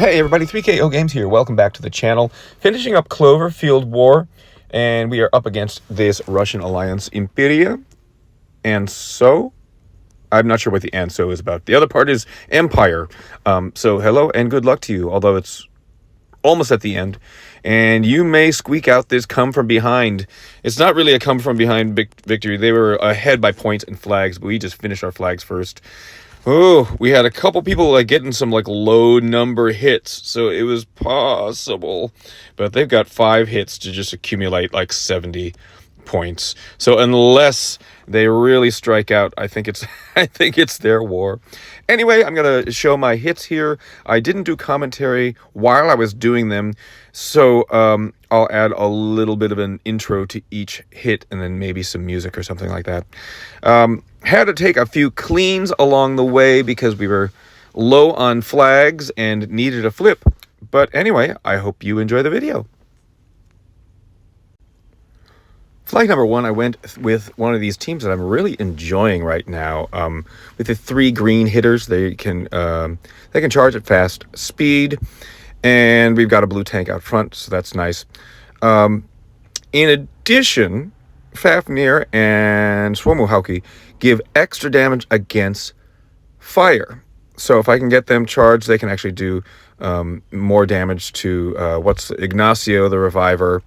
Hey everybody, 3KO Games here. Welcome back to the channel. Finishing up Cloverfield War, and we are up against this Russian alliance, Imperia. And so, I'm not sure what the "and so" is about. The other part is Empire. So hello and good luck to you, although it's almost at the end. And you may squeak out this come from behind. It's not really a come from behind victory. They were ahead by points and flags, but we just finished our flags first. Oh, we had a couple people getting some low number hits, so it was possible. But they've got 5 hits to just accumulate 70 points. So unless they really strike out, I think it's their war. Anyway, I'm gonna show my hits here. I didn't do commentary while I was doing them, so I'll add a little bit of an intro to each hit and then maybe some music or something like that. Had to take a few cleans along the way because we were low on flags and needed a flip. But anyway, I hope you enjoy the video. Flag number 1, I went with one of these teams that I'm really enjoying right now. With the 3 green hitters, they can charge at fast speed, and we've got a blue tank out front, so that's nice. In addition, Fafnir and Suomuhauki give extra damage against fire. So if I can get them charged, they can actually do more damage to Ignacio the Reviver.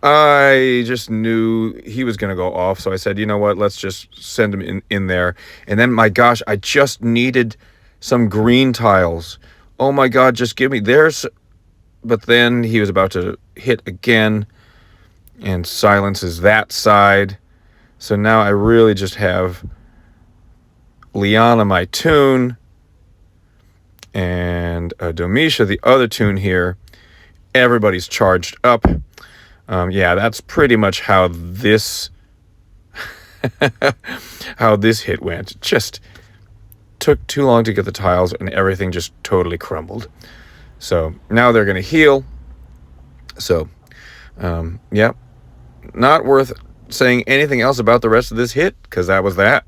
I just knew he was going to go off, so I said, you know what, let's just send him in there. And then, my gosh, I just needed some green tiles. Oh my god, just give me theirs. But then he was about to hit again and silences that side. So now I really just have Liana, my tune, and Domisha, the other tune here. Everybody's charged up. Yeah, that's pretty much how this hit went. It just took too long to get the tiles, and everything just totally crumbled. So now they're going to heal. So, yeah, not worth saying anything else about the rest of this hit, because that was that.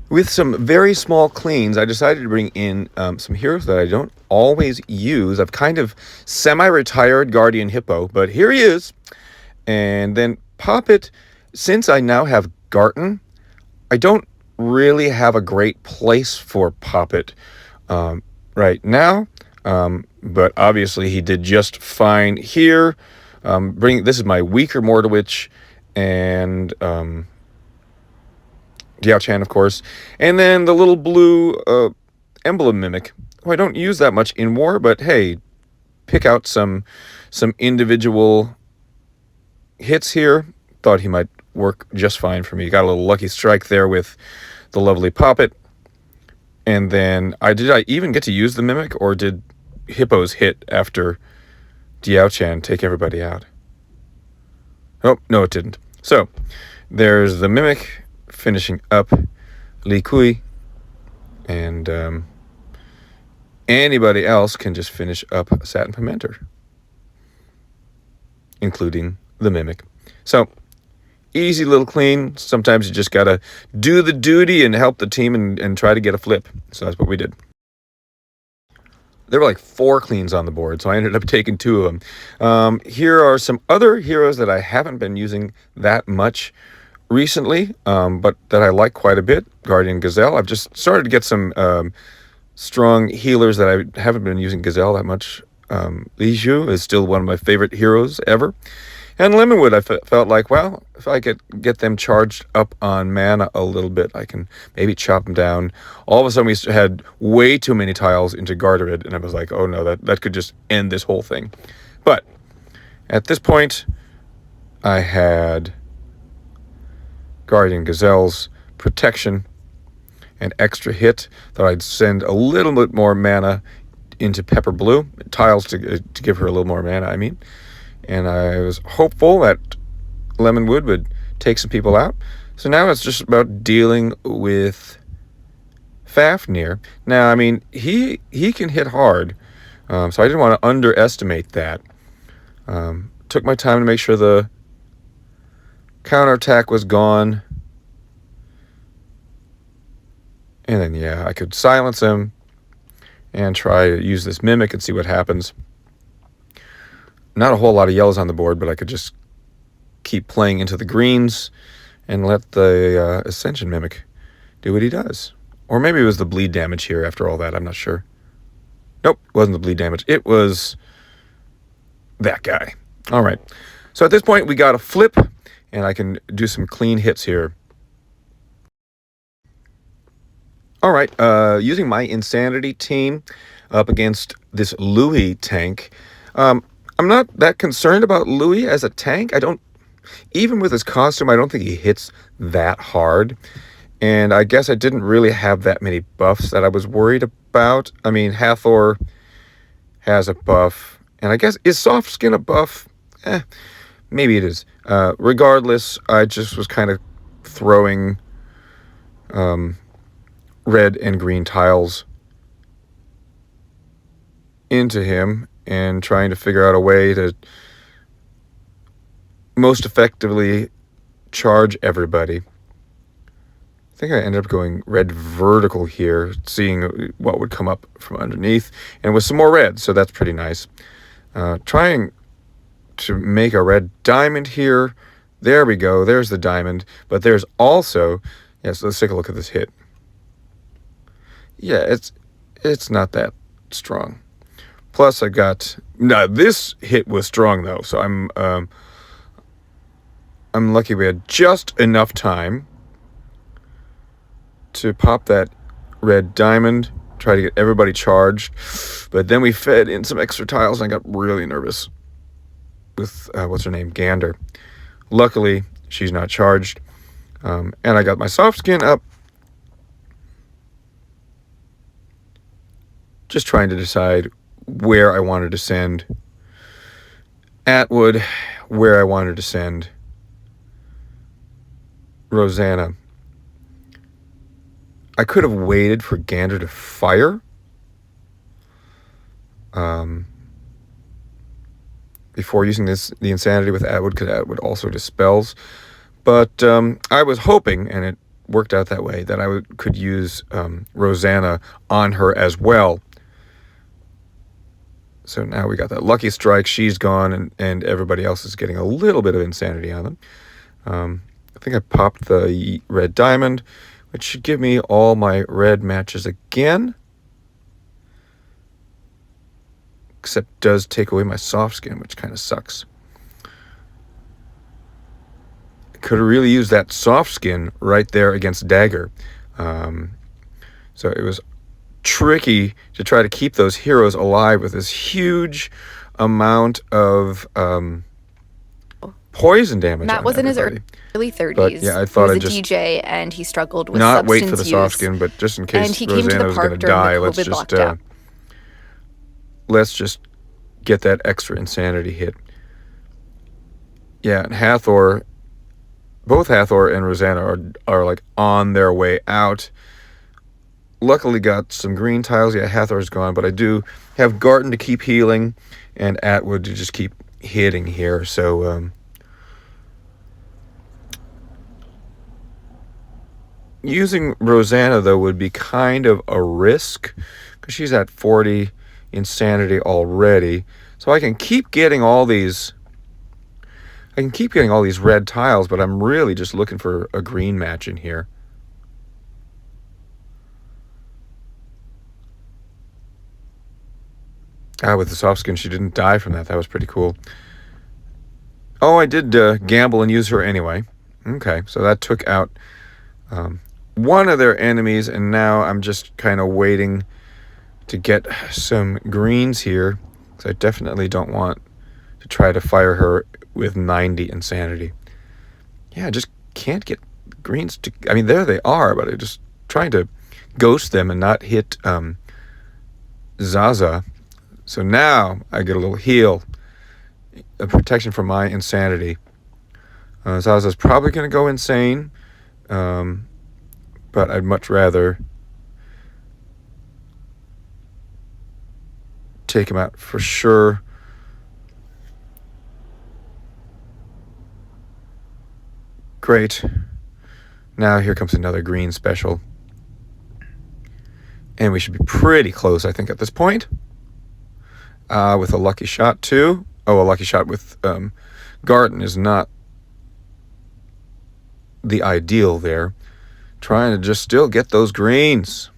With some very small cleans, I decided to bring in some heroes that I don't always use. I've kind of semi-retired Guardian Hippo, but here he is. And then Poppet, since I now have Garten, I don't really have a great place for Poppet right now. But obviously he did just fine here. This is my weaker Mordowitch and Diao-chan, of course, and then the little blue emblem mimic, who I don't use that much in war, but hey, pick out some individual hits here. Thought he might work just fine for me. Got a little lucky strike there with the lovely Poppet. And then did I even get to use the mimic, or did Hippo's hit after Diao-chan take everybody out? Oh, no, it didn't. So there's the mimic finishing up Li Kui, and anybody else can just finish up Satin Pimenter, including the mimic. So easy little clean. Sometimes you just gotta do the duty and help the team and try to get a flip. So that's what we did. There were 4 cleans on the board, so I ended up taking 2 of them. Here are some other heroes that I haven't been using that much recently, but that I like quite a bit. Guardian Gazelle. I've just started to get some strong healers that I haven't been using Gazelle that much. Li Zhu is still one of my favorite heroes ever. And Lemonwood, I felt like, well, if I could get them charged up on mana a little bit, I can maybe chop them down. All of a sudden, we had way too many tiles into Garterid, and I was like, oh no, that could just end this whole thing. But at this point, I had Guardian Gazelle's protection and extra hit. Thought I'd send a little bit more mana into Pepper Blue, tiles to give her a little more mana, I mean. And I was hopeful that Lemonwood would take some people out. So now it's just about dealing with Fafnir. Now, I mean, he can hit hard, so I didn't want to underestimate that. Took my time to make sure the counterattack was gone. And then, yeah, I could silence him and try to use this mimic and see what happens. Not a whole lot of yellows on the board, but I could just keep playing into the greens and let the Ascension Mimic do what he does. Or maybe it was the bleed damage here after all that. I'm not sure. Nope, it wasn't the bleed damage. It was that guy. All right. So at this point, we got a flip, and I can do some clean hits here. All right. Using my Insanity team up against this Louis tank. I'm not that concerned about Louis as a tank. Even with his costume, I don't think he hits that hard. And I guess I didn't really have that many buffs that I was worried about. I mean, Hathor has a buff. And I guess, is Soft Skin a buff? Maybe it is. Regardless, I just was kind of throwing red and green tiles into him and trying to figure out a way to most effectively charge everybody. I think I ended up going red vertical here, seeing what would come up from underneath, and with some more red, so that's pretty nice. Trying to make a red diamond here. There we go. There's the diamond. But there's also... Yes, let's take a look at this hit. Yeah, it's not that strong. Plus, I got... No, this hit was strong, though, so I'm lucky we had just enough time to pop that red diamond, try to get everybody charged. But then we fed in some extra tiles, and I got really nervous with, what's her name, Gander. Luckily, she's not charged. And I got my soft skin up. Just trying to decide where I wanted to send Atwood, where I wanted to send Rosanna. I could have waited for Gander to fire before using the Insanity with Atwood, because Atwood also dispels. But I was hoping, and it worked out that way, that I could use Rosanna on her as well. So now we got that lucky strike. She's gone, and everybody else is getting a little bit of Insanity on them. I think I popped the red diamond, which should give me all my red matches again. Except does take away my soft skin, which kind of sucks. I could have really used that soft skin right there against Dagger. So it was tricky to try to keep those heroes alive with this huge amount of poison damage. Matt was in his early 30s. But yeah, I thought he was a DJ, and he struggled with not substance wait for the use. soft skin, but just in case And he came to Rosanna the was park going to during die, the COVID lockdown. Let's just get that extra Insanity hit. Yeah, and Hathor, both Hathor and Rosanna are like on their way out. Luckily got some green tiles. Yeah, Hathor's gone, but I do have Garten to keep healing and Atwood to just keep hitting here. So using Rosanna, though, would be kind of a risk because she's at 40 Insanity already. So I can keep getting all these... red tiles, but I'm really just looking for a green match in here. With the soft skin, she didn't die from that. That was pretty cool. Oh, I did gamble and use her anyway. Okay, so that took out one of their enemies, and now I'm just kind of waiting to get some greens here. So I definitely don't want to try to fire her with 90 Insanity. Yeah, I just can't get greens to... I mean, there they are, but I'm just trying to ghost them and not hit Zaza. So now I get a little heal, a protection from my Insanity. Zaza's probably going to go insane, but I'd much rather take him out for sure. Great. Now here comes another green special. And we should be pretty close, I think, at this point. With a lucky shot, too. Oh, a lucky shot with Garden is not the ideal there. Trying to just still get those greens.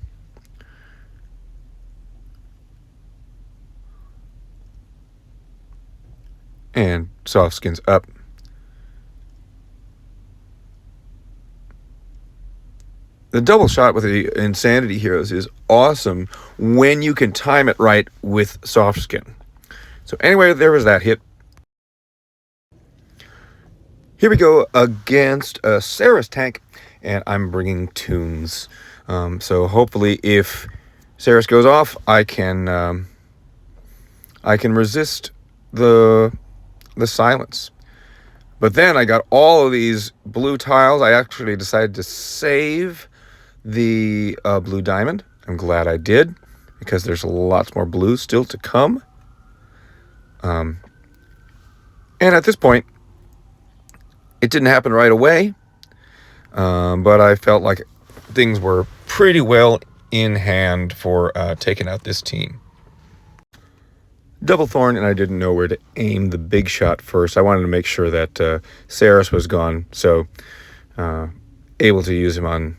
And soft skins up. The double shot with the Insanity Heroes is awesome when you can time it right with soft skin. So anyway, there was that hit. Here we go against Sarah's tank, and I'm bringing tunes. So hopefully, if Sarah's goes off, I can resist the silence. But then I got all of these blue tiles. I actually decided to save the blue diamond. I'm glad I did, because there's lots more blues still to come. And at this point, it didn't happen right away, but I felt like things were pretty well in hand for taking out this team. Double thorn, and I didn't know where to aim the big shot first. I wanted to make sure that Saris was gone, so able to use him on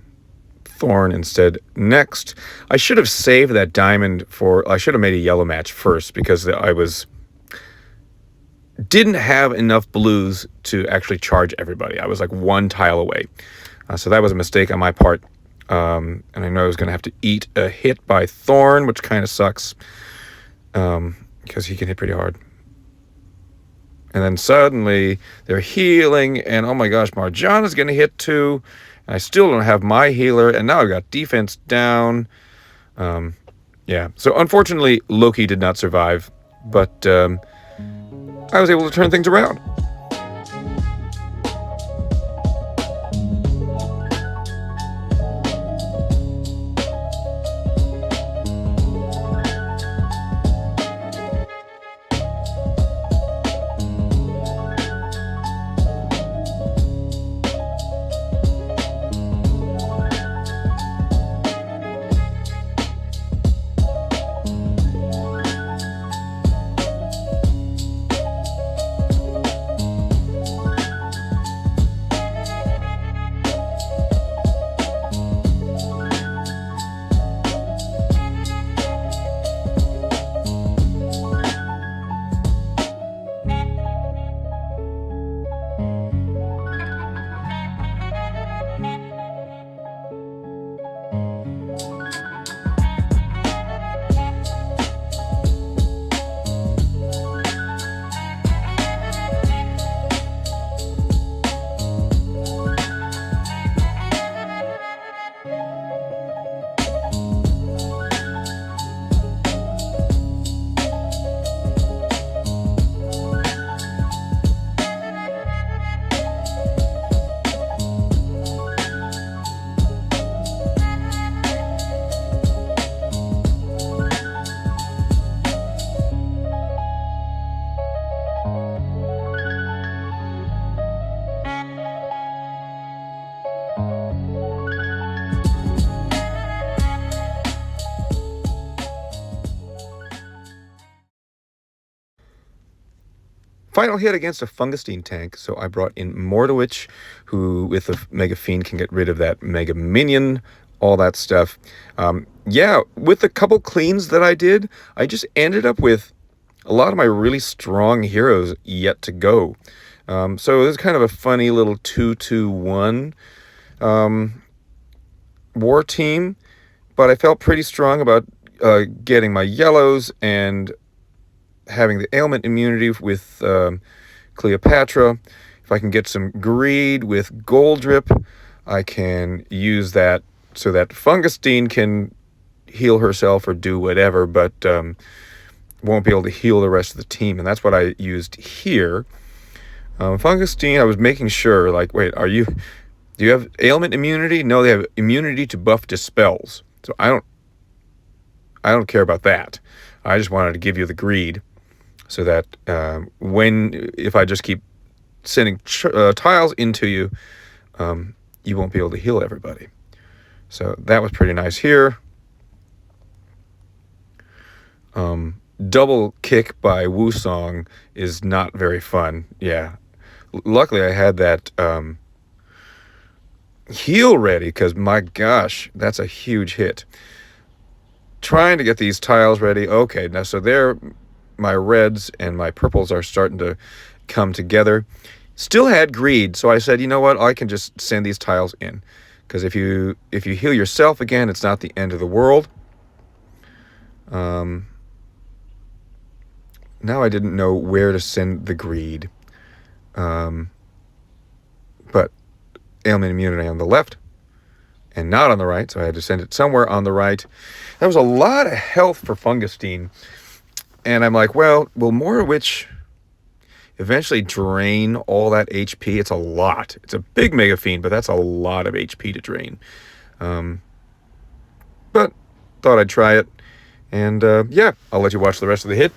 thorn instead. Next, I should have saved that diamond for... I should have made a yellow match first, because I didn't have enough blues to actually charge everybody. I was like one tile away. So that was a mistake on my part. And I know I was going to have to eat a hit by Thorn, which kind of sucks. Because he can hit pretty hard. And then suddenly they're healing, and oh my gosh, Marjana's going to hit too. And I still don't have my healer, and now I've got defense down. Yeah, so unfortunately, Loki did not survive, but I was able to turn things around. Final hit against a Fungustine tank, so I brought in Mordowich, who with the Mega Fiend can get rid of that Mega Minion, all that stuff. Yeah, with the couple cleans that I did, I just ended up with a lot of my really strong heroes yet to go. So it was kind of a funny little 2-2-1 war team, but I felt pretty strong about getting my yellows and having the ailment immunity with Cleopatra. If I can get some greed with Gold Drip, I can use that so that Fungustine can heal herself or do whatever, but won't be able to heal the rest of the team. And that's what I used here. Fungustine, I was making sure, like, wait, do you have ailment immunity? No, they have immunity to buff dispels. So I don't care about that. I just wanted to give you the greed, so that if I just keep sending tiles into you, you won't be able to heal everybody. So that was pretty nice here. Double kick by Wusong is not very fun. Yeah. Luckily, I had that heal ready because, my gosh, that's a huge hit. Trying to get these tiles ready. Okay, now so there, my reds and my purples are starting to come together. Still had greed, so I said, you know what? I can just send these tiles in, because if you heal yourself again, it's not the end of the world. Now I didn't know where to send the greed. But ailment immunity on the left and not on the right, so I had to send it somewhere on the right. That was a lot of health for Fungustine. And I'm like, well, will Morowitch eventually drain all that HP? It's a lot. It's a big Mega Fiend, but that's a lot of HP to drain. But thought I'd try it. And yeah, I'll let you watch the rest of the hit.